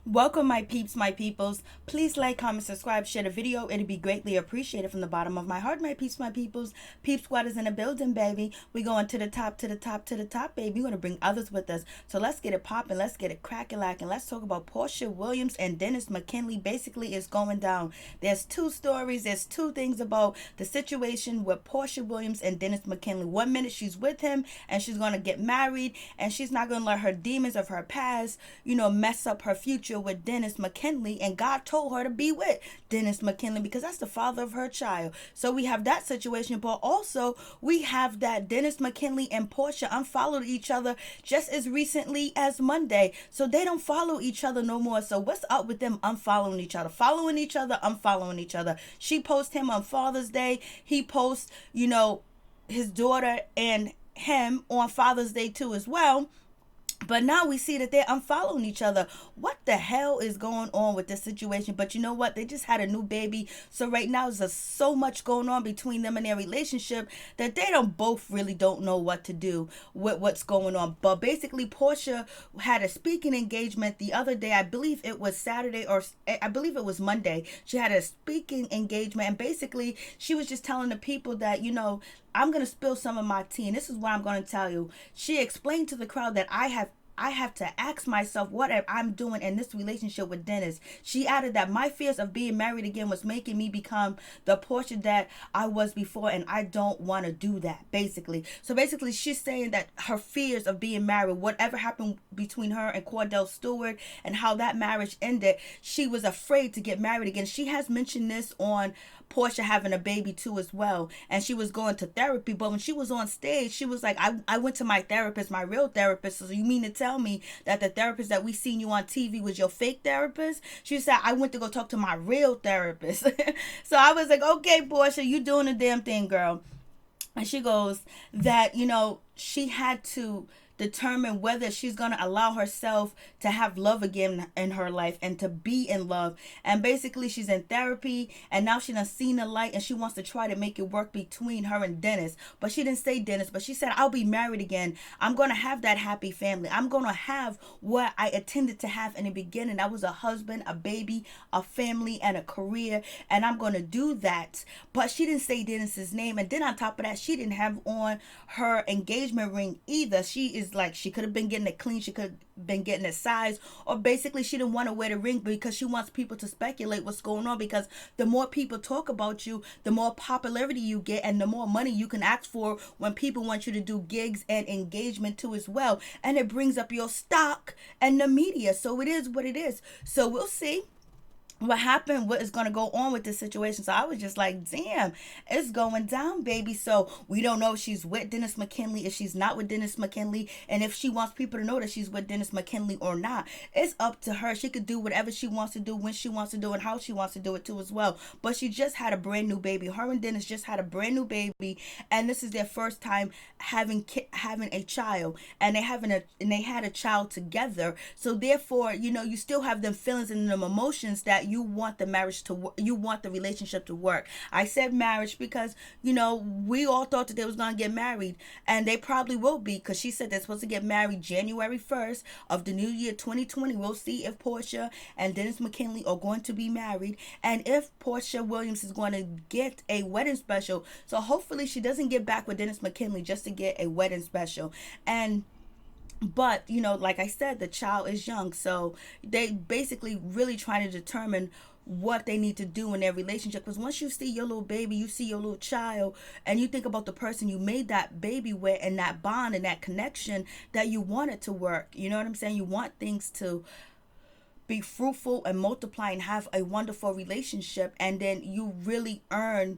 Welcome, my peeps, my peoples. Please like, comment, subscribe, share the video. It'd be greatly appreciated from the bottom of my heart, my peeps, my peoples. Peep Squad is in the building, baby. We going to the top, to the top, to the top, baby. We're going to bring others with us. So let's get it popping. Let's get it cracking-lacking. Let's talk about Porsha Williams and Dennis McKinley. Basically, it's going down. There's two stories. There's two things about the situation with Porsha Williams and Dennis McKinley. 1 minute she's with him and she's going to get married and she's not going to let her demons of her past, mess up her future with Dennis McKinley, and God told her to be with Dennis McKinley because that's the father of her child. So we have that situation, but also we have that Dennis McKinley and Porsha unfollowed each other just as recently as Monday. So they don't follow each other no more. So what's up with them unfollowing each other, following each other, unfollowing each other? She posts him on Father's Day. He posts, his daughter and him on Father's Day too as well. But now we see that they're unfollowing each other. What the hell is going on with this situation? But you know what? They just had a new baby. So right now there's so much going on between them and their relationship that they don't know what to do with what's going on. But basically, Porsha had a speaking engagement the other day. I believe it was Saturday or I believe it was Monday. She had a speaking engagement. And basically, she was just telling the people that, I'm going to spill some of my tea, and this is what I'm going to tell you. She explained to the crowd that I have to ask myself what I'm doing in this relationship with Dennis. She added that my fears of being married again was making me become the Porsha that I was before, and I don't want to do that, basically. So basically, she's saying that her fears of being married, whatever happened between her and Cordell Stewart and how that marriage ended, she was afraid to get married again. She has mentioned this on Porsha having a baby too as well, and she was going to therapy, but when she was on stage she was like, I went to my therapist, my real therapist. So you mean to tell me that the therapist that we seen you on TV was your fake therapist? She said, I went to go talk to my real therapist. So I was like, okay, Porsha, you doing the damn thing, girl. And she goes that she had to determine whether she's going to allow herself to have love again in her life and to be in love. And basically, she's in therapy and now she done seen the light and she wants to try to make it work between her and Dennis. But she didn't say Dennis, but she said, I'll be married again. I'm going to have that happy family. I'm going to have what I intended to have in the beginning. That was a husband, a baby, a family, and a career. And I'm going to do that. But she didn't say Dennis's name. And then on top of that, she didn't have on her engagement ring either. She could have been getting it clean. She could have been getting it size, or basically she didn't want to wear the ring because she wants people to speculate what's going on, because the more people talk about you, the more popularity you get and the more money you can ask for when people want you to do gigs and engagement too as well. And it brings up your stock and the media. So it is what it is. So we'll see what happened, what is going to go on with this situation. So I was just like, damn, it's going down, baby. So we don't know if she's with Dennis McKinley, if she's not with Dennis McKinley, and if she wants people to know that she's with Dennis McKinley or not. It's up to her. She could do whatever she wants to do, when she wants to do, and how she wants to do it too as well. But she just had a brand new baby. Her and Dennis just had a brand new baby, and this is their first time having a child, and they had a child together. So therefore, you still have them feelings and them emotions that you want you want the relationship to work. I said marriage because we all thought that they was gonna get married, and they probably will be, because she said they're supposed to get married January 1st of the new year 2020. We'll see if Porsha and Dennis McKinley are going to be married, and if Porsha Williams is going to get a wedding special. So hopefully she doesn't get back with Dennis McKinley just to get a wedding special. But, like I said, the child is young. So they basically really trying to determine what they need to do in their relationship. Because once you see your little baby, you see your little child, and you think about the person you made that baby with and that bond and that connection, that you want it to work. You know what I'm saying? You want things to be fruitful and multiply and have a wonderful relationship. And then you really earn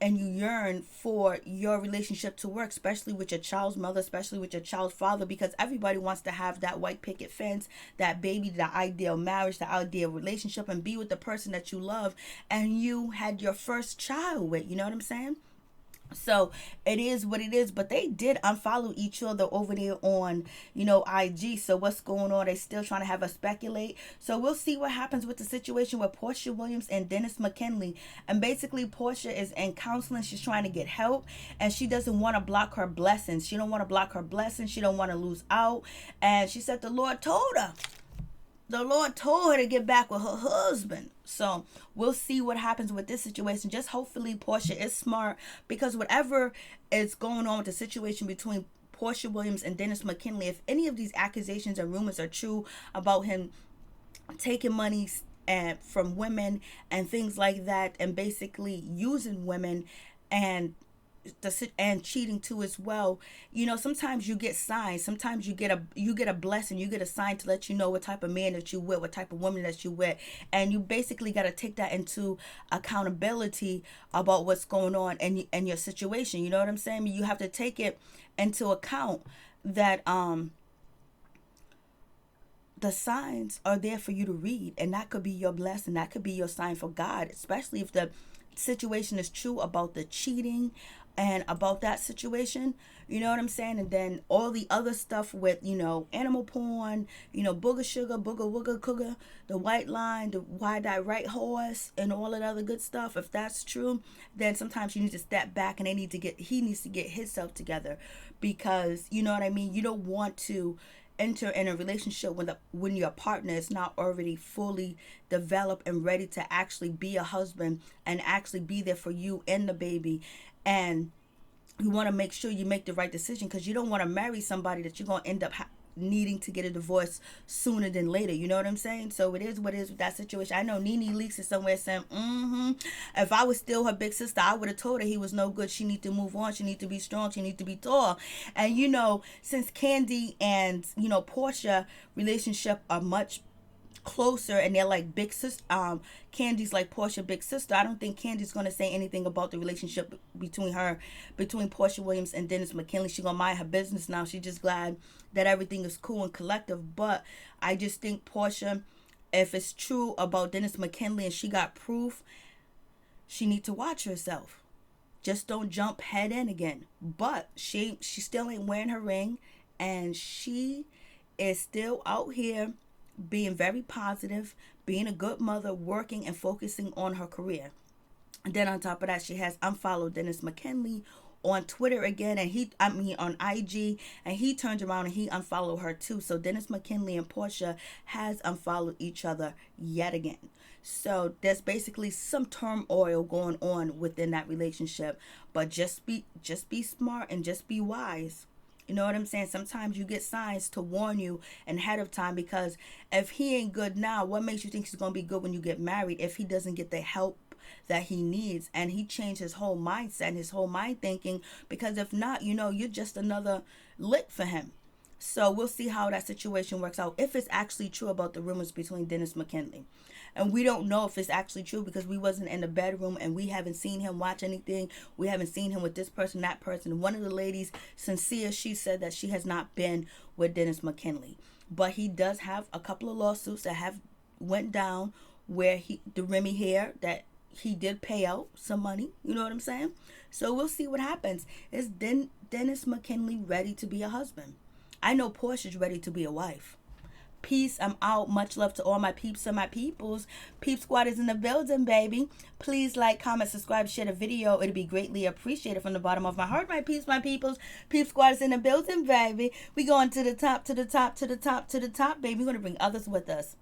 and you yearn for your relationship to work, especially with your child's mother, especially with your child's father, because everybody wants to have that white picket fence, that baby, the ideal marriage, the ideal relationship, and be with the person that you love and you had your first child with. You know what I'm saying? So it is what it is, but they did unfollow each other over there on, IG. So what's going on? They still trying to have us speculate. So we'll see what happens with the situation with Porsha Williams and Dennis McKinley. And basically, Porsha is in counseling. She's trying to get help, and she doesn't want to block her blessings. She don't want to block her blessings. She don't want to lose out. And she said the Lord told her the Lord told her to get back with her husband. So we'll see what happens with this situation. Just hopefully Porsha is smart, because whatever is going on with the situation between Porsha Williams and Dennis McKinley, if any of these accusations and rumors are true about him taking money and from women and things like that, and basically using women and cheating too as well. You know, sometimes you get signs, sometimes you get a blessing, you get a sign to let you know what type of man that you with, what type of woman that you with, and you basically got to take that into accountability about what's going on in your situation. You know what I'm saying? You have to take it into account that the signs are there for you to read, and that could be your blessing, that could be your sign for God, especially if the situation is true about the cheating and about that situation. You know what I'm saying? And then all the other stuff with, you know, animal porn, you know, booger sugar, booger wooger cougar, the white line, the why that right horse, and all that other good stuff. If that's true, then sometimes you need to step back, and he needs to get himself together, because you know what I mean. You don't want to enter in a relationship when your partner is not already fully developed and ready to actually be a husband and actually be there for you and the baby. And you want to make sure you make the right decision, because you don't want to marry somebody that you're going to end up needing to get a divorce sooner than later. You know what I'm saying? So it is what it is with that situation. I know Nene Leakes is somewhere saying, if I was still her big sister, I would have told her he was no good. She need to move on. She need to be strong. She need to be tall. And you know, since Kandi and, you know, Porsha relationship are much closer, and they're like big sister, Kandi's like Porsha big sister, I don't think Kandi's gonna say anything about the relationship between Porsha Williams and Dennis McKinley. She gonna mind her business now. She's just glad that everything is cool and collective. But I just think Porsha, if it's true about Dennis McKinley and she got proof, she need to watch herself. Just don't jump head in again. But she still ain't wearing her ring, and she is still out here being very positive, being a good mother, working and focusing on her career. And then on top of that, she has unfollowed Dennis McKinley on Twitter again, and on IG, and he turned around and he unfollowed her too. So Dennis McKinley and Porsha has unfollowed each other yet again. So there's basically some turmoil going on within that relationship. But just be smart and just be wise. You know what I'm saying? Sometimes you get signs to warn you ahead of time, because if he ain't good now, what makes you think he's going to be good when you get married if he doesn't get the help that he needs and he changed his whole mindset and his whole mind thinking? Because if not, you know, you're just another lick for him. So we'll see how that situation works out, if it's actually true about the rumors between Dennis McKinley. And we don't know if it's actually true, because we wasn't in the bedroom and we haven't seen him watch anything. We haven't seen him with this person, that person. One of the ladies, Cynthia, she said that she has not been with Dennis McKinley. But he does have a couple of lawsuits that have went down where the Remy hair that he did pay out some money. You know what I'm saying? So we'll see what happens. Is Dennis McKinley ready to be a husband? I know Porsha's ready to be a wife. Peace. I'm out. Much love to all my peeps and my peoples. Peep Squad is in the building, baby. Please like, comment, subscribe, share the video. It'd be greatly appreciated from the bottom of my heart, my peeps, my peoples. Peep Squad is in the building, baby. We going to the top, to the top, to the top, to the top, baby. We're going to bring others with us.